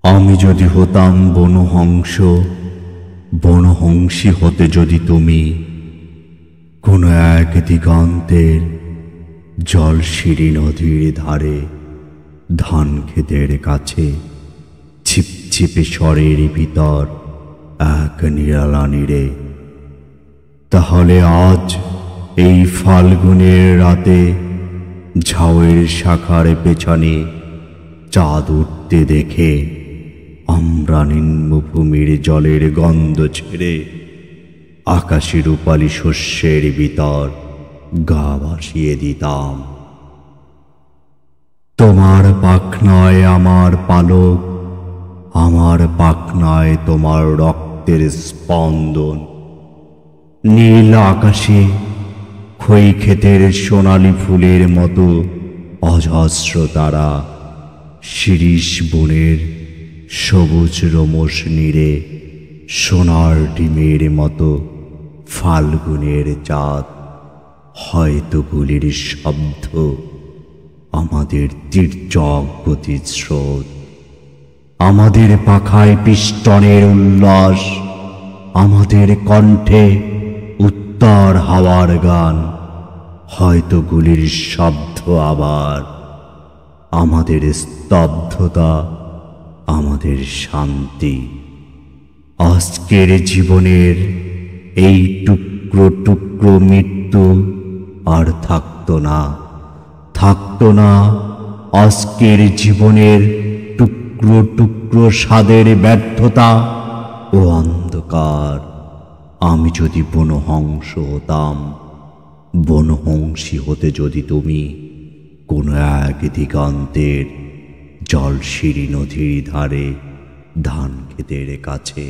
আমি যদি হতাম বনহংস, বনহংসী হতে যদি তুমি কোনো এক দিগন্তের জলশিরি নদীর ধারে ধান ক্ষেতের কাছে ছিপছিপে স্বরের ভিতর এক নিরালা নীড়ে, তাহলে আজ এই ফাল্গুনের রাতে ঝাউয়ের শাখার পেছনে চাঁদ উঠতে দেখে আমরা নিম্নভূমির জলের গন্ধ ছেড়ে আকাশে রূপালী শস্যের ভিতর গা ভাসিয়ে দিতাম। তোমার পাখনায় আমার পালক, আমার পাখনায় তোমার রক্তের স্পন্দন। নীল আকাশে খই ক্ষেতের সোনালি ফুলের মতো অজস্র তারা, শিরীষ বনের সবুজ রোমস নীড়ে সোনার ডিমের মতো ফাল্গুনের চাঁদ। হয়তো গুলির শব্দ, আমাদের তীর্যক গতির স্রোত, আমাদের পাখায় পিষ্টনের উল্লাস, আমাদের কণ্ঠে উত্তর হাওয়ার গান। হয়তো গুলির শব্দ আবার, আমাদের স্তব্ধতা, আমাদের শান্তি। আজকের জীবনের এই টুকরো টুকরো মৃত্যু আর থাকতো না, থাকতো না আজকের জীবনের টুকরো টুকরো স্বাদের ব্যর্থতা ও অন্ধকার। আমি যদি বনহংস হতাম, বনহংসী হতে যদি তুমি কোনো এক দিগন্তের জলশিরি নদীর ধারে ধান ক্ষেতের কাছে